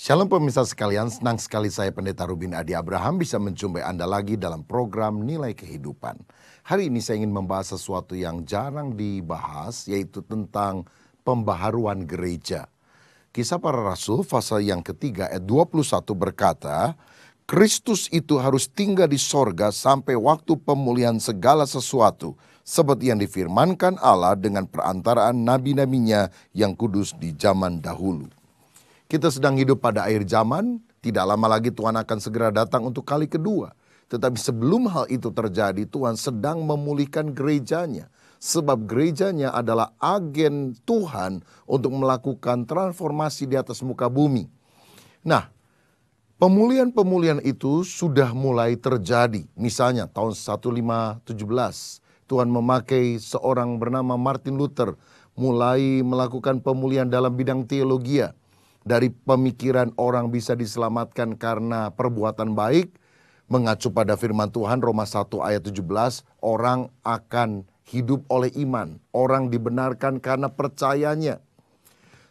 Shalom pemirsa sekalian, senang sekali saya Pendeta Rubin Adi Abraham bisa menjumpai Anda lagi dalam program Nilai Kehidupan. Hari ini saya ingin membahas sesuatu yang jarang dibahas, yaitu tentang pembaharuan gereja. Kisah Para Rasul pasal yang ketiga ayat 21 berkata, Kristus itu harus tinggal di sorga sampai waktu pemulihan segala sesuatu, seperti yang difirmankan Allah dengan perantaraan nabi-nabinya yang kudus di zaman dahulu. Kita sedang hidup pada akhir zaman, tidak lama lagi Tuhan akan segera datang untuk kali kedua. Tetapi sebelum hal itu terjadi, Tuhan sedang memulihkan gerejanya. Sebab gerejanya adalah agen Tuhan untuk melakukan transformasi di atas muka bumi. Nah, pemulihan-pemulihan itu sudah mulai terjadi. Misalnya tahun 1517, Tuhan memakai seorang bernama Martin Luther mulai melakukan pemulihan dalam bidang teologi. Dari pemikiran orang bisa diselamatkan karena perbuatan baik, mengacu pada firman Tuhan Roma 1 ayat 17, orang akan hidup oleh iman, orang dibenarkan karena percayanya.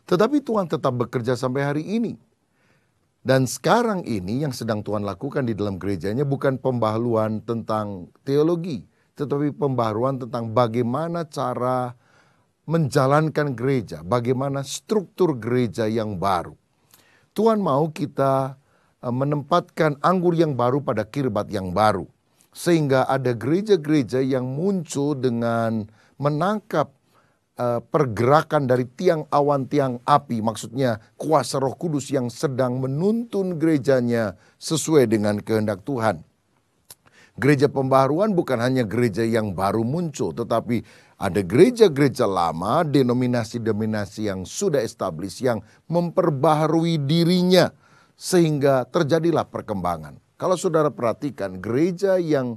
Tetapi Tuhan tetap bekerja sampai hari ini. Dan sekarang ini yang sedang Tuhan lakukan di dalam gerejanya bukan pembaharuan tentang teologi, tetapi pembaharuan tentang bagaimana cara menjalankan gereja, bagaimana struktur gereja yang baru. Tuhan mau kita menempatkan anggur yang baru pada kirbat yang baru. Sehingga ada gereja-gereja yang muncul dengan menangkap pergerakan dari tiang awan, tiang api. Maksudnya kuasa Roh Kudus yang sedang menuntun gerejanya sesuai dengan kehendak Tuhan. Gereja pembaharuan bukan hanya gereja yang baru muncul, tetapi ada gereja-gereja lama, denominasi-denominasi yang sudah established, yang memperbaharui dirinya, sehingga terjadilah perkembangan. Kalau saudara perhatikan, gereja yang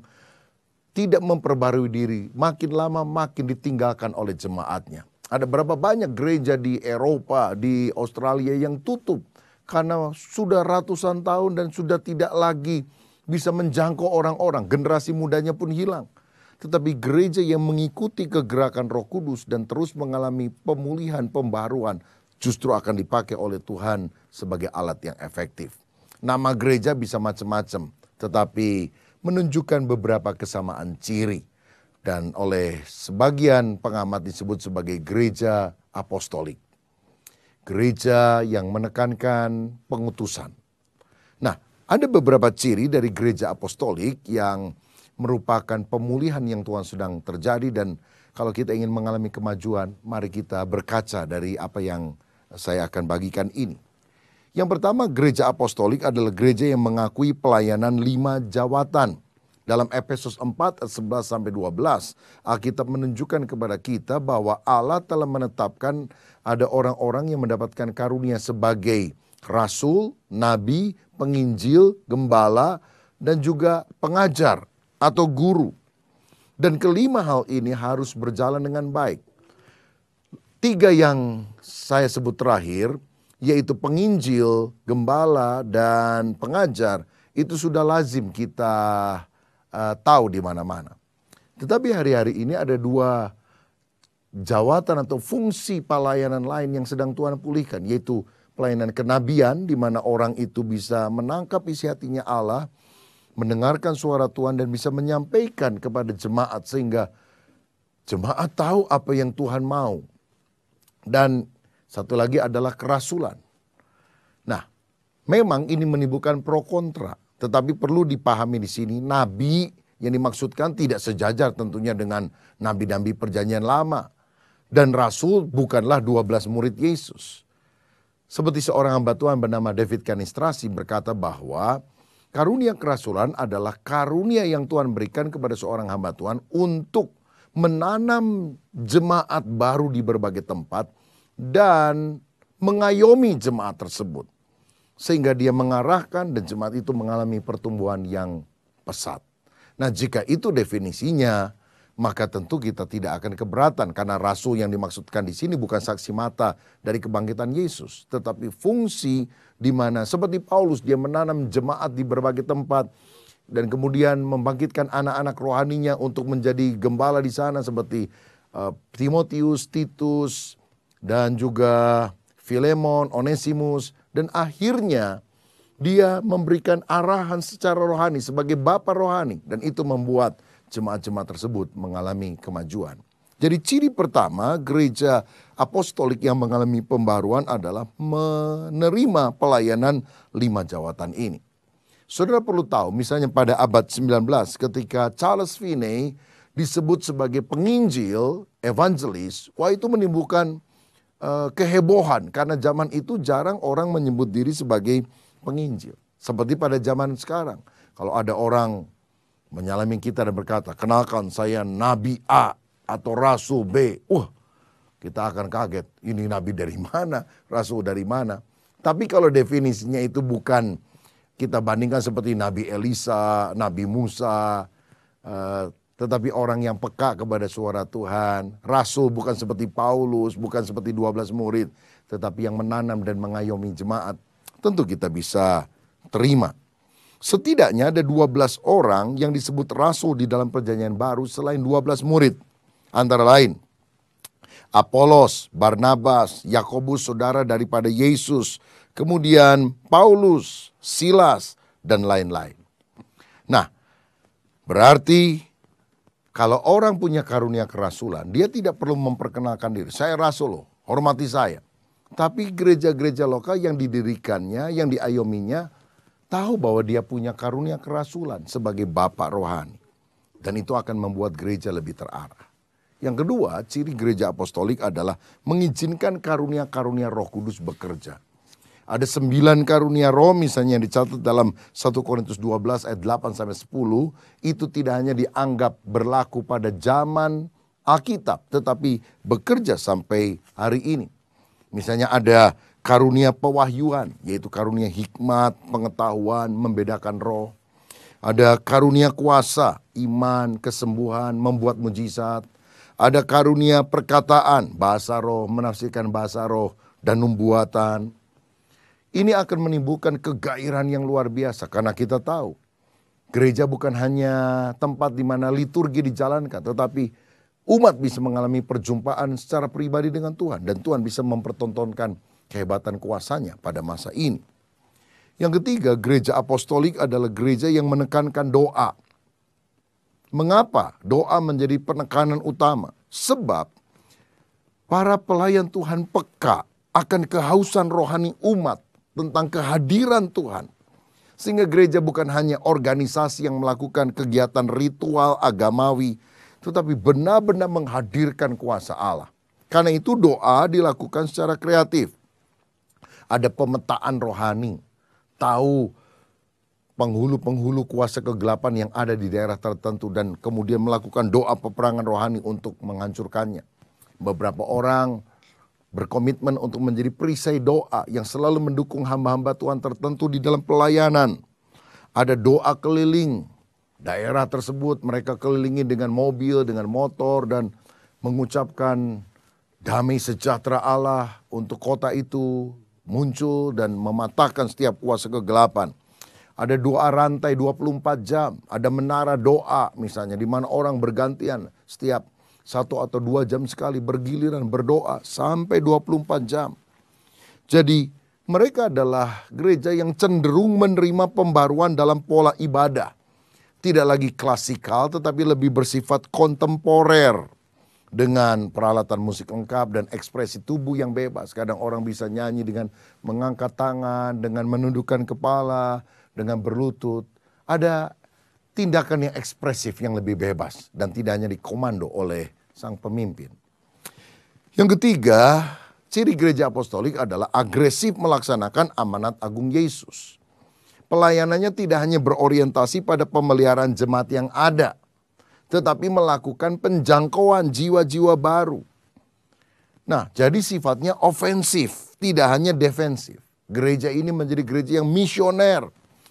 tidak memperbaharui diri, makin lama makin ditinggalkan oleh jemaatnya. Ada berapa banyak gereja di Eropa, di Australia yang tutup, karena sudah ratusan tahun dan sudah tidak lagi bisa menjangkau orang-orang, generasi mudanya pun hilang. Tetapi gereja yang mengikuti kegerakan Roh Kudus dan terus mengalami pemulihan, pembaruan, justru akan dipakai oleh Tuhan sebagai alat yang efektif. Nama gereja bisa macam-macam, tetapi menunjukkan beberapa kesamaan ciri. Dan oleh sebagian pengamat disebut sebagai gereja apostolik. Gereja yang menekankan pengutusan. Nah, ada beberapa ciri dari gereja apostolik yang merupakan pemulihan yang Tuhan sedang terjadi, dan kalau kita ingin mengalami kemajuan, mari kita berkaca dari apa yang saya akan bagikan ini. Yang pertama, gereja apostolik adalah gereja yang mengakui pelayanan 5 jawatan. Dalam Efesus 4 ayat 11-12, Alkitab menunjukkan kepada kita bahwa Allah telah menetapkan ada orang-orang yang mendapatkan karunia sebagai rasul, nabi, penginjil, gembala, dan juga pengajar atau guru. Dan kelima hal ini harus berjalan dengan baik. 3 yang saya sebut terakhir, yaitu penginjil, gembala, dan pengajar, itu sudah lazim kita tahu di mana-mana. Tetapi hari-hari ini ada 2 jawatan atau fungsi pelayanan lain yang sedang Tuhan pulihkan, yaitu pelayanan kenabian, di mana orang itu bisa menangkap isi hatinya Allah, mendengarkan suara Tuhan dan bisa menyampaikan kepada jemaat sehingga jemaat tahu apa yang Tuhan mau. Dan satu lagi adalah kerasulan. Nah, memang ini menimbulkan pro kontra, tetapi perlu dipahami di sini nabi yang dimaksudkan tidak sejajar tentunya dengan nabi-nabi perjanjian lama. Dan rasul bukanlah 12 murid Yesus. Seperti seorang hamba Tuhan bernama David Kanistrasi berkata bahwa karunia kerasulan adalah karunia yang Tuhan berikan kepada seorang hamba Tuhan untuk menanam jemaat baru di berbagai tempat dan mengayomi jemaat tersebut. Sehingga dia mengarahkan dan jemaat itu mengalami pertumbuhan yang pesat. Nah, jika itu definisinya, maka tentu kita tidak akan keberatan, karena rasul yang dimaksudkan di sini bukan saksi mata dari kebangkitan Yesus, tetapi fungsi di mana seperti Paulus dia menanam jemaat di berbagai tempat dan kemudian membangkitkan anak-anak rohaninya untuk menjadi gembala di sana seperti Timotius, Titus, dan juga Filemon, Onesimus, Dan akhirnya dia memberikan arahan secara rohani sebagai bapa rohani. Dan itu membuat jemaat-jemaat tersebut mengalami kemajuan. Jadi ciri pertama gereja apostolik yang mengalami pembaruan adalah menerima pelayanan 5 jawatan ini. Saudara perlu tahu, misalnya pada abad 19 ketika Charles Finney disebut sebagai penginjil, evangelis, wah itu menimbulkan kehebohan karena zaman itu jarang orang menyebut diri sebagai penginjil. Seperti pada zaman sekarang, kalau ada orang menyalami kita dan berkata, kenalkan saya Nabi A atau Rasul B, kita akan kaget, ini Nabi dari mana, Rasul dari mana. Tapi kalau definisinya itu bukan kita bandingkan seperti Nabi Elisa, Nabi Musa, tetapi orang yang peka kepada suara Tuhan. Rasul bukan seperti Paulus, bukan seperti 12 murid, tetapi yang menanam dan mengayomi jemaat. Tentu kita bisa terima. Setidaknya ada 12 orang yang disebut rasul di dalam perjanjian baru selain 12 murid. Antara lain, Apolos, Barnabas, Yakobus saudara daripada Yesus, kemudian Paulus, Silas, dan lain-lain. Nah, berarti kalau orang punya karunia kerasulan, dia tidak perlu memperkenalkan diri. Saya rasul loh, hormati saya. Tapi gereja-gereja lokal yang didirikannya, yang diayominya, tahu bahwa dia punya karunia kerasulan sebagai bapak rohani. Dan itu akan membuat gereja lebih terarah. Yang kedua, ciri gereja apostolik adalah mengizinkan karunia-karunia Roh Kudus bekerja. Ada 9 karunia roh misalnya yang dicatat dalam 1 Korintus 12 ayat 8-10. Itu tidak hanya dianggap berlaku pada zaman Alkitab, tetapi bekerja sampai hari ini. Misalnya ada karunia pewahyuan, yaitu karunia hikmat, pengetahuan, membedakan roh. Ada karunia kuasa, iman, kesembuhan, membuat mujizat. Ada karunia perkataan, bahasa roh, menafsirkan bahasa roh, dan nubuatan. Ini akan menimbulkan kegairahan yang luar biasa karena kita tahu gereja bukan hanya tempat di mana liturgi dijalankan, tetapi umat bisa mengalami perjumpaan secara pribadi dengan Tuhan dan Tuhan bisa mempertontonkan kehebatan kuasanya pada masa ini. Yang ketiga, gereja apostolik adalah gereja yang menekankan doa. Mengapa doa menjadi penekanan utama? Sebab para pelayan Tuhan peka akan kehausan rohani umat tentang kehadiran Tuhan. Sehingga gereja bukan hanya organisasi yang melakukan kegiatan ritual agamawi, tetapi benar-benar menghadirkan kuasa Allah. Karena itu doa dilakukan secara kreatif. Ada pemetaan rohani, tahu penghulu-penghulu kuasa kegelapan yang ada di daerah tertentu dan kemudian melakukan doa peperangan rohani untuk menghancurkannya. Beberapa orang berkomitmen untuk menjadi perisai doa yang selalu mendukung hamba-hamba Tuhan tertentu di dalam pelayanan. Ada doa keliling daerah tersebut, mereka kelilingi dengan mobil, dengan motor dan mengucapkan damai sejahtera Allah untuk kota itu muncul dan mematahkan setiap kuasa kegelapan. Ada doa rantai 24 jam, ada menara doa misalnya di mana orang bergantian setiap 1 atau 2 jam sekali bergiliran berdoa sampai 24 jam. Jadi mereka adalah gereja yang cenderung menerima pembaruan dalam pola ibadah. Tidak lagi klasikal tetapi lebih bersifat kontemporer. Dengan peralatan musik lengkap dan ekspresi tubuh yang bebas. Kadang orang bisa nyanyi dengan mengangkat tangan, dengan menundukkan kepala, dengan berlutut. Ada tindakan yang ekspresif yang lebih bebas dan tidak hanya dikomando oleh sang pemimpin. Yang ketiga, ciri gereja apostolik adalah agresif melaksanakan amanat agung Yesus. Pelayanannya tidak hanya berorientasi pada pemeliharaan jemaat yang ada, tetapi melakukan penjangkauan jiwa-jiwa baru. Nah, jadi sifatnya ofensif, tidak hanya defensif. Gereja ini menjadi gereja yang misioner,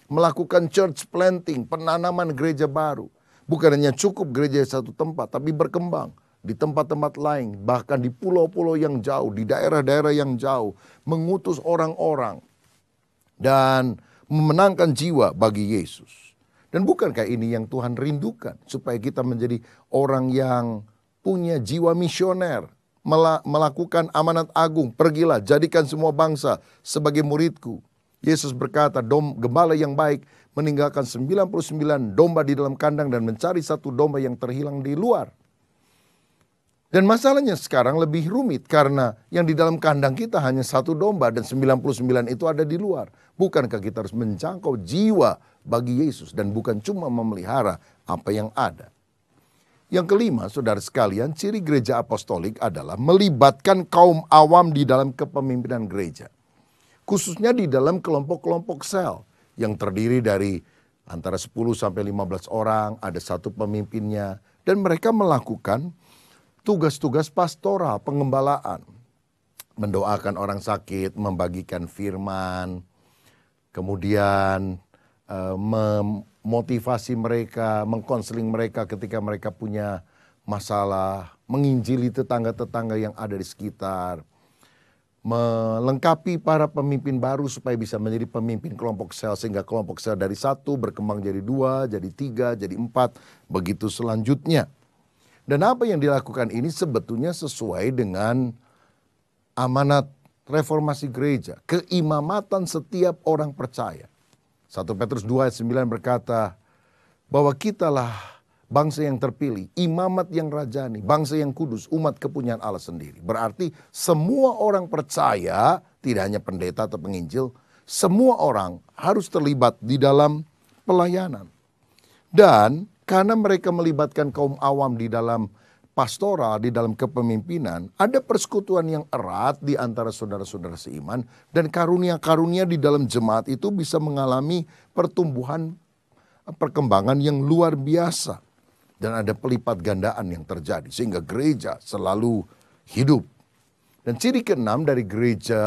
melakukan church planting, penanaman gereja baru. Bukan hanya cukup gereja satu tempat, tapi berkembang di tempat-tempat lain, bahkan di pulau-pulau yang jauh, di daerah-daerah yang jauh, mengutus orang-orang dan memenangkan jiwa bagi Yesus. Dan bukankah ini yang Tuhan rindukan? Supaya kita menjadi orang yang punya jiwa misioner. melakukan amanat agung, pergilah jadikan semua bangsa sebagai muridku. Yesus berkata, gembala yang baik meninggalkan 99 domba di dalam kandang dan mencari satu domba yang terhilang di luar. Dan masalahnya sekarang lebih rumit karena yang di dalam kandang kita hanya satu domba dan 99 itu ada di luar. Bukankah kita harus menjangkau jiwa bagi Yesus dan bukan cuma memelihara apa yang ada? Yang kelima, saudara sekalian, ciri gereja apostolik adalah melibatkan kaum awam di dalam kepemimpinan gereja. Khususnya di dalam kelompok-kelompok sel yang terdiri dari antara 10 sampai 15 orang, ada satu pemimpinnya. Dan mereka melakukan tugas-tugas pastoral, pengembalaan. Mendoakan orang sakit, membagikan firman, kemudian memotivasi mereka, mengkonseling mereka ketika mereka punya masalah, menginjili tetangga-tetangga yang ada di sekitar, melengkapi para pemimpin baru supaya bisa menjadi pemimpin kelompok sel, sehingga kelompok sel dari 1 berkembang jadi 2, jadi 3, jadi 4, begitu selanjutnya. Dan apa yang dilakukan ini sebetulnya sesuai dengan amanat reformasi gereja, keimamatan setiap orang percaya. 1 Petrus 2 ayat 9 berkata bahwa kitalah bangsa yang terpilih, imamat yang rajani, bangsa yang kudus, umat kepunyaan Allah sendiri. Berarti semua orang percaya, tidak hanya pendeta atau penginjil, semua orang harus terlibat di dalam pelayanan. Dan karena mereka melibatkan kaum awam di dalam pastoral, di dalam kepemimpinan, ada persekutuan yang erat di antara saudara-saudara seiman, dan karunia-karunia di dalam jemaat itu bisa mengalami pertumbuhan, perkembangan yang luar biasa. Dan ada pelipat gandaan yang terjadi sehingga gereja selalu hidup. Dan ciri keenam dari gereja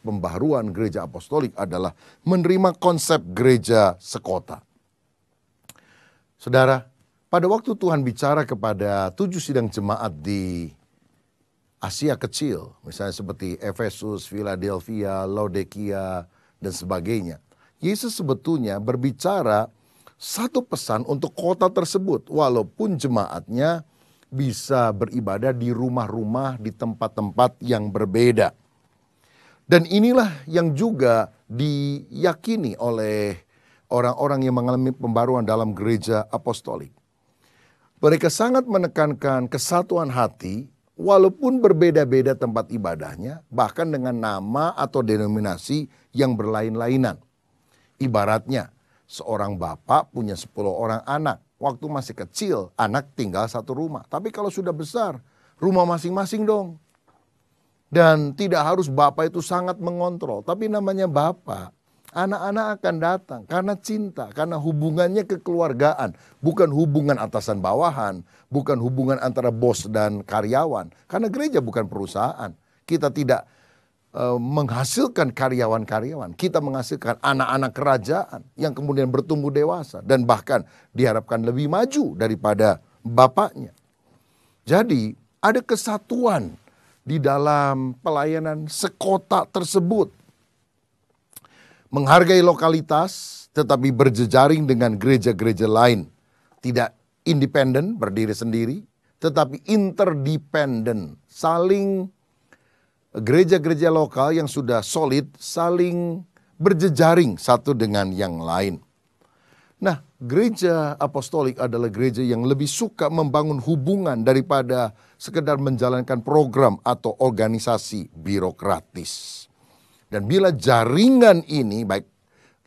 pembaharuan, gereja apostolik adalah menerima konsep gereja sekota. Saudara, pada waktu Tuhan bicara kepada 7 sidang jemaat di Asia Kecil, misalnya seperti Efesus, Philadelphia, Laodikia, dan sebagainya, Yesus sebetulnya berbicara satu pesan untuk kota tersebut, walaupun jemaatnya bisa beribadah di rumah-rumah, di tempat-tempat yang berbeda. Dan inilah yang juga diyakini oleh orang-orang yang mengalami pembaruan dalam gereja apostolik. Mereka sangat menekankan kesatuan hati, walaupun berbeda-beda tempat ibadahnya, bahkan dengan nama atau denominasi yang berlain-lainan. Ibaratnya, seorang bapak punya 10 orang anak. Waktu masih kecil, anak tinggal satu rumah. Tapi kalau sudah besar, rumah masing-masing dong. Dan tidak harus bapak itu sangat mengontrol. Tapi namanya bapak, anak-anak akan datang karena cinta, karena hubungannya kekeluargaan. Bukan hubungan atasan bawahan, bukan hubungan antara bos dan karyawan. Karena gereja bukan perusahaan. Kita tidak menghasilkan karyawan-karyawan. Kita menghasilkan anak-anak kerajaan yang kemudian bertumbuh dewasa dan bahkan diharapkan lebih maju daripada bapaknya. Jadi ada kesatuan di dalam pelayanan sekota tersebut. Menghargai lokalitas tetapi berjejaring dengan gereja-gereja lain. Tidak independen, berdiri sendiri, tetapi interdependen, saling gereja-gereja lokal yang sudah solid saling berjejaring satu dengan yang lain. Nah, gereja apostolik adalah gereja yang lebih suka membangun hubungan daripada sekedar menjalankan program atau organisasi birokratis. Dan bila jaringan ini, baik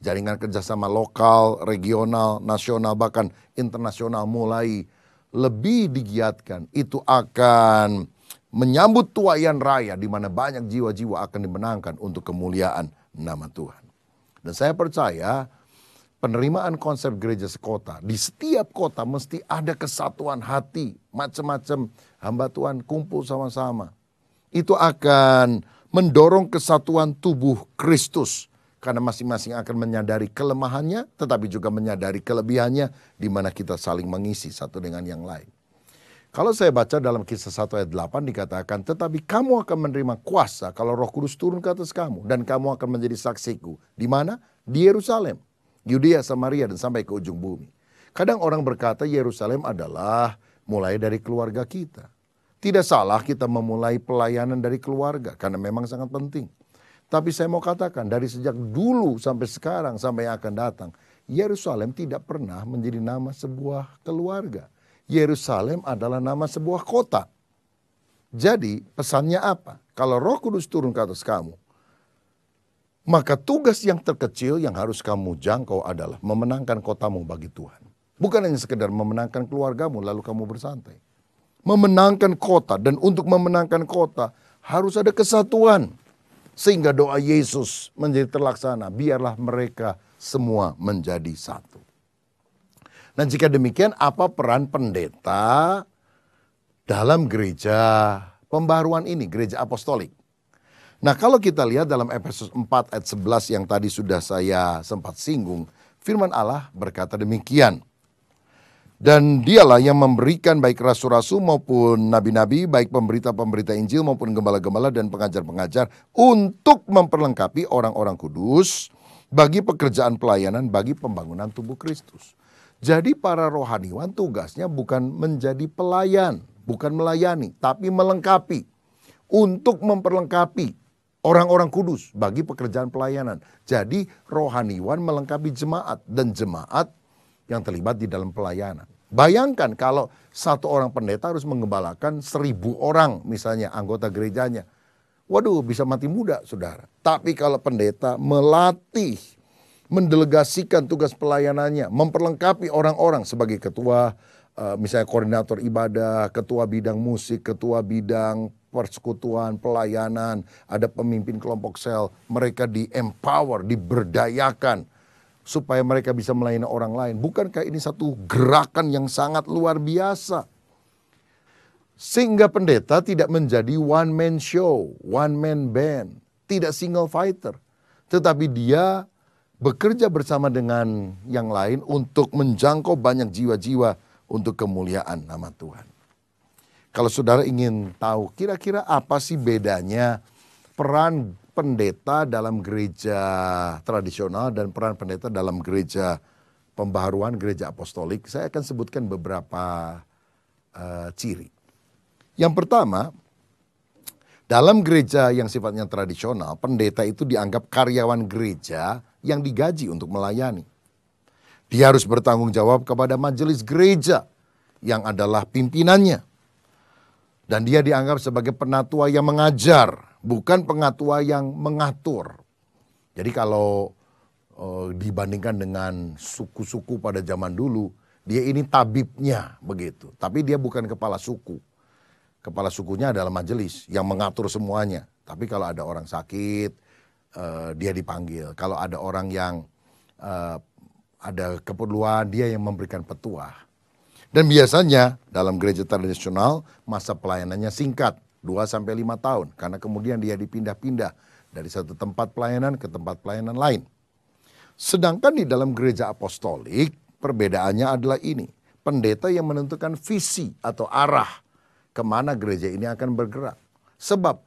jaringan kerjasama lokal, regional, nasional, bahkan internasional mulai lebih digiatkan, itu akan menyambut tuaian raya di mana banyak jiwa-jiwa akan dimenangkan untuk kemuliaan nama Tuhan. Dan saya percaya penerimaan konsep gereja sekota, di setiap kota mesti ada kesatuan hati, macam-macam hamba Tuhan kumpul sama-sama. Itu akan mendorong kesatuan tubuh Kristus. Karena masing-masing akan menyadari kelemahannya, tetapi juga menyadari kelebihannya, di mana kita saling mengisi satu dengan yang lain. Kalau saya baca dalam Kisah 1 ayat 8 dikatakan, tetapi kamu akan menerima kuasa kalau Roh Kudus turun ke atas kamu, dan kamu akan menjadi saksiku. Di mana? Di Yerusalem, Yudea, Samaria, dan sampai ke ujung bumi. Kadang orang berkata Yerusalem adalah mulai dari keluarga kita. Tidak salah kita memulai pelayanan dari keluarga karena memang sangat penting. Tapi saya mau katakan dari sejak dulu sampai sekarang sampai yang akan datang, Yerusalem tidak pernah menjadi nama sebuah keluarga. Yerusalem adalah nama sebuah kota. Jadi pesannya apa? Kalau Roh Kudus turun ke atas kamu, maka tugas yang terkecil yang harus kamu jangkau adalah memenangkan kotamu bagi Tuhan. Bukan hanya sekedar memenangkan keluargamu lalu kamu bersantai. Memenangkan kota, dan untuk memenangkan kota harus ada kesatuan. Sehingga doa Yesus menjadi terlaksana, biarlah mereka semua menjadi satu. Nah jika demikian, apa peran pendeta dalam gereja pembaharuan ini, gereja apostolik? Nah kalau kita lihat dalam Efesus 4 ayat 11 yang tadi sudah saya sempat singgung, firman Allah berkata demikian. Dan dialah yang memberikan baik rasul-rasul maupun nabi-nabi, baik pemberita-pemberita Injil maupun gembala-gembala dan pengajar-pengajar untuk memperlengkapi orang-orang kudus bagi pekerjaan pelayanan bagi pembangunan tubuh Kristus. Jadi para rohaniwan tugasnya bukan menjadi pelayan, bukan melayani, tapi melengkapi. Untuk memperlengkapi orang-orang kudus bagi pekerjaan pelayanan. Jadi rohaniwan melengkapi jemaat dan jemaat yang terlibat di dalam pelayanan. Bayangkan kalau satu orang pendeta harus menggembalakan 1.000 orang misalnya anggota gerejanya. Waduh, bisa mati muda saudara. Tapi kalau pendeta melatih, mendelegasikan tugas pelayanannya, memperlengkapi orang-orang sebagai ketua, misalnya koordinator ibadah, ketua bidang musik, ketua bidang persekutuan, pelayanan, ada pemimpin kelompok sel, mereka di-empower, diberdayakan, supaya mereka bisa melayani orang lain. Bukankah ini satu gerakan yang sangat luar biasa? Sehingga pendeta tidak menjadi one man show, one man band, tidak single fighter. Tetapi dia bekerja bersama dengan yang lain untuk menjangkau banyak jiwa-jiwa untuk kemuliaan nama Tuhan. Kalau saudara ingin tahu kira-kira apa sih bedanya peran pendeta dalam gereja tradisional dan peran pendeta dalam gereja pembaharuan, gereja apostolik, saya akan sebutkan beberapa ciri. Yang pertama, dalam gereja yang sifatnya tradisional, pendeta itu dianggap karyawan gereja yang digaji untuk melayani. Dia harus bertanggung jawab kepada majelis gereja yang adalah pimpinannya. Dan dia dianggap sebagai penatua yang mengajar, bukan pengatua yang mengatur. Jadi kalau dibandingkan dengan suku-suku pada zaman dulu, dia ini tabibnya begitu. Tapi dia bukan kepala suku. Kepala sukunya adalah majelis yang mengatur semuanya. Tapi kalau ada orang sakit, dia dipanggil. Kalau ada orang yang ada keperluan, dia yang memberikan petuah. Dan biasanya dalam gereja tradisional masa pelayanannya singkat, 2-5 tahun. Karena kemudian dia dipindah-pindah dari satu tempat pelayanan ke tempat pelayanan lain. Sedangkan di dalam gereja apostolik perbedaannya adalah ini. Pendeta yang menentukan visi atau arah kemana gereja ini akan bergerak. Sebab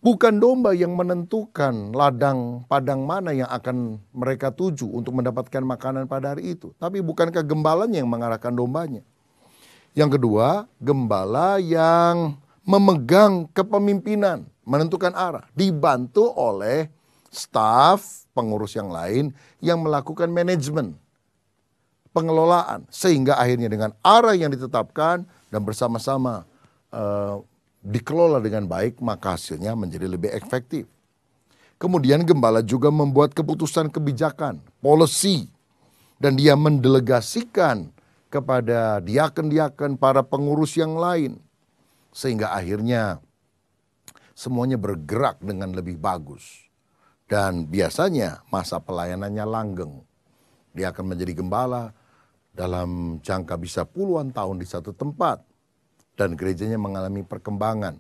bukan domba yang menentukan ladang padang mana yang akan mereka tuju untuk mendapatkan makanan pada hari itu. Tapi bukankah gembalanya yang mengarahkan dombanya? Yang kedua, gembala yang memegang kepemimpinan, menentukan arah, dibantu oleh staf pengurus yang lain yang melakukan manajemen, pengelolaan, sehingga akhirnya dengan arah yang ditetapkan dan bersama-sama dikelola dengan baik, maka hasilnya menjadi lebih efektif. Kemudian gembala juga membuat keputusan kebijakan, policy, dan dia mendelegasikan kepada diaken-diaken, para pengurus yang lain. Sehingga akhirnya semuanya bergerak dengan lebih bagus. Dan biasanya masa pelayanannya langgeng. Dia akan menjadi gembala dalam jangka bisa puluhan tahun di satu tempat. Dan gerejanya mengalami perkembangan.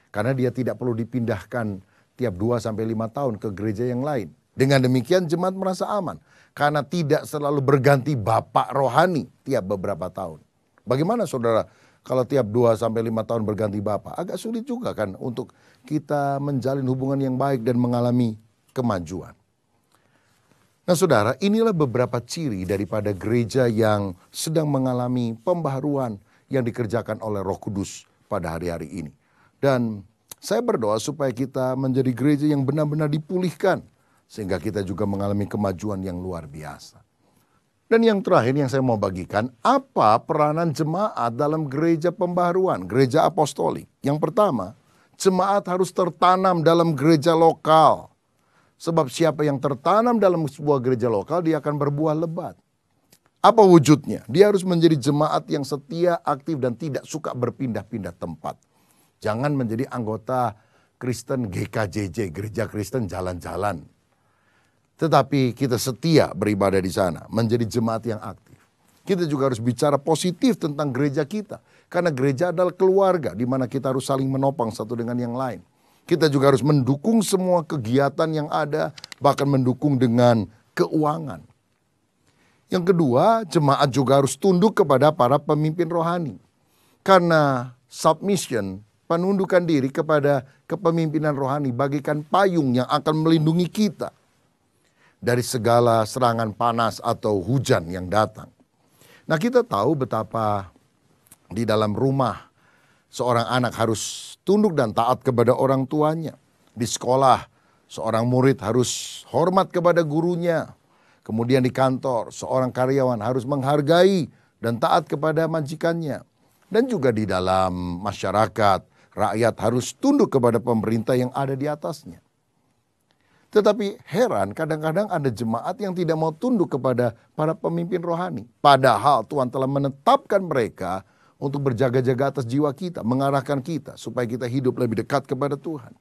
Karena dia tidak perlu dipindahkan tiap 2-5 tahun ke gereja yang lain. Dengan demikian jemaat merasa aman. Karena tidak selalu berganti bapak rohani tiap beberapa tahun. Bagaimana saudara kalau tiap 2-5 tahun berganti bapak? Agak sulit juga kan untuk kita menjalin hubungan yang baik dan mengalami kemajuan. Nah saudara, inilah beberapa ciri daripada gereja yang sedang mengalami pembaharuan yang dikerjakan oleh Roh Kudus pada hari-hari ini. Dan saya berdoa supaya kita menjadi gereja yang benar-benar dipulihkan, sehingga kita juga mengalami kemajuan yang luar biasa. Dan yang terakhir yang saya mau bagikan, apa peranan jemaat dalam gereja pembaharuan, gereja apostolik? Yang pertama, jemaat harus tertanam dalam gereja lokal. Sebab siapa yang tertanam dalam sebuah gereja lokal, dia akan berbuah lebat. Apa wujudnya? Dia harus menjadi jemaat yang setia, aktif, dan tidak suka berpindah-pindah tempat. Jangan menjadi anggota Kristen GKJJ, Gereja Kristen Jalan-Jalan. Tetapi kita setia beribadah di sana, menjadi jemaat yang aktif. Kita juga harus bicara positif tentang gereja kita. Karena gereja adalah keluarga, di mana kita harus saling menopang satu dengan yang lain. Kita juga harus mendukung semua kegiatan yang ada, bahkan mendukung dengan keuangan. Yang kedua, jemaat juga harus tunduk kepada para pemimpin rohani. Karena submission, penundukan diri kepada kepemimpinan rohani bagaikan payung yang akan melindungi kita dari segala serangan panas atau hujan yang datang. Nah, kita tahu betapa di dalam rumah seorang anak harus tunduk dan taat kepada orang tuanya. Di sekolah, seorang murid harus hormat kepada gurunya. Kemudian di kantor, seorang karyawan harus menghargai dan taat kepada majikannya. Dan juga di dalam masyarakat, rakyat harus tunduk kepada pemerintah yang ada di atasnya. Tetapi heran, kadang-kadang ada jemaat yang tidak mau tunduk kepada para pemimpin rohani. Padahal Tuhan telah menetapkan mereka untuk berjaga-jaga atas jiwa kita, mengarahkan kita supaya kita hidup lebih dekat kepada Tuhan.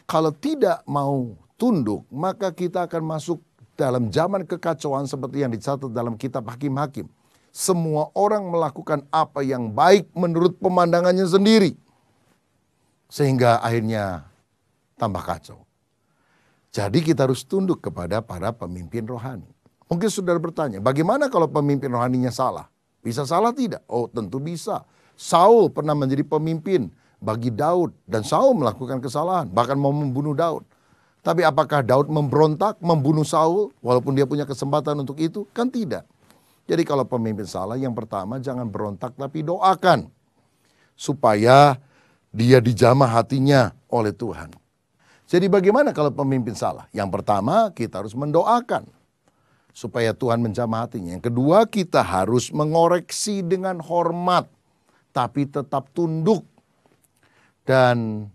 Kalau tidak mau tunduk, maka kita akan masuk dalam zaman kekacauan seperti yang dicatat dalam kitab Hakim-Hakim. Semua orang melakukan apa yang baik menurut pemandangannya sendiri. Sehingga akhirnya tambah kacau. Jadi kita harus tunduk kepada para pemimpin rohani. Mungkin saudara bertanya, bagaimana kalau pemimpin rohaninya salah? Bisa salah tidak? Oh, tentu bisa. Saul pernah menjadi pemimpin bagi Daud. Dan Saul melakukan kesalahan, bahkan mau membunuh Daud. Tapi apakah Daud memberontak, membunuh Saul, walaupun dia punya kesempatan untuk itu? Kan tidak. Jadi kalau pemimpin salah, yang pertama jangan berontak, tapi doakan. Supaya dia dijamah hatinya oleh Tuhan. Jadi bagaimana kalau pemimpin salah? Yang pertama, kita harus mendoakan supaya Tuhan menjamah hatinya. Yang kedua, kita harus mengoreksi dengan hormat, tapi tetap tunduk. Dan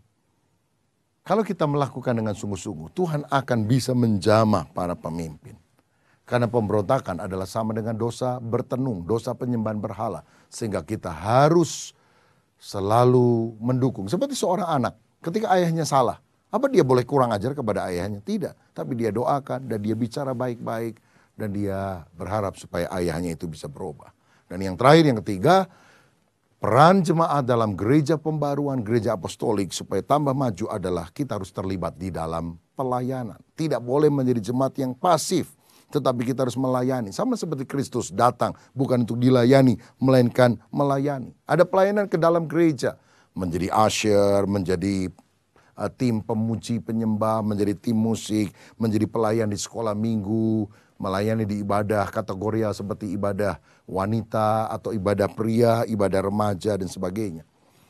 kalau kita melakukan dengan sungguh-sungguh, Tuhan akan bisa menjamah para pemimpin. Karena pemberontakan adalah sama dengan dosa bertenung, dosa penyembahan berhala. Sehingga kita harus selalu mendukung. Seperti seorang anak, ketika ayahnya salah, apa dia boleh kurang ajar kepada ayahnya? Tidak. Tapi dia doakan dan dia bicara baik-baik. Dan dia berharap supaya ayahnya itu bisa berubah. Dan yang terakhir, yang ketiga, peran jemaat dalam gereja pembaruan, gereja apostolik supaya tambah maju adalah kita harus terlibat di dalam pelayanan. Tidak boleh menjadi jemaat yang pasif, tetapi kita harus melayani. Sama seperti Kristus datang bukan untuk dilayani, melainkan melayani. Ada pelayanan ke dalam gereja, menjadi usher, menjadi tim pemuji penyembah, menjadi tim musik, menjadi pelayan di sekolah minggu, melayani di ibadah kategorial seperti ibadah wanita atau ibadah pria, ibadah remaja dan sebagainya.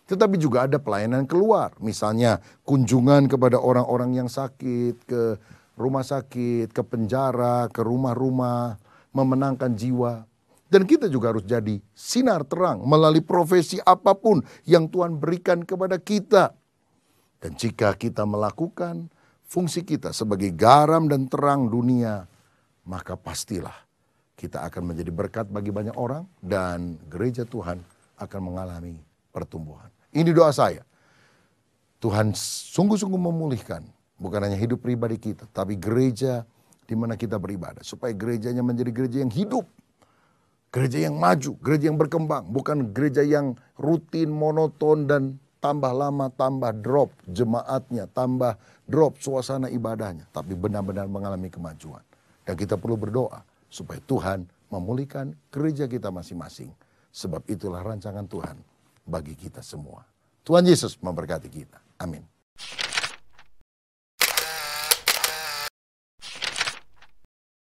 Tetapi juga ada pelayanan keluar, misalnya kunjungan kepada orang-orang yang sakit, ke rumah sakit, ke penjara, ke rumah-rumah, memenangkan jiwa. Dan kita juga harus jadi sinar terang melalui profesi apapun yang Tuhan berikan kepada kita. Dan jika kita melakukan fungsi kita sebagai garam dan terang dunia, maka pastilah kita akan menjadi berkat bagi banyak orang dan gereja Tuhan akan mengalami pertumbuhan. Ini doa saya. Tuhan sungguh-sungguh memulihkan bukan hanya hidup pribadi kita, tapi gereja di mana kita beribadah. Supaya gerejanya menjadi gereja yang hidup, gereja yang maju, gereja yang berkembang. Bukan gereja yang rutin, monoton, dan tambah lama, tambah drop jemaatnya, tambah drop suasana ibadahnya. Tapi benar-benar mengalami kemajuan. Dan kita perlu berdoa supaya Tuhan memulihkan gereja kita masing-masing. Sebab itulah rancangan Tuhan bagi kita semua. Tuhan Yesus memberkati kita. Amin.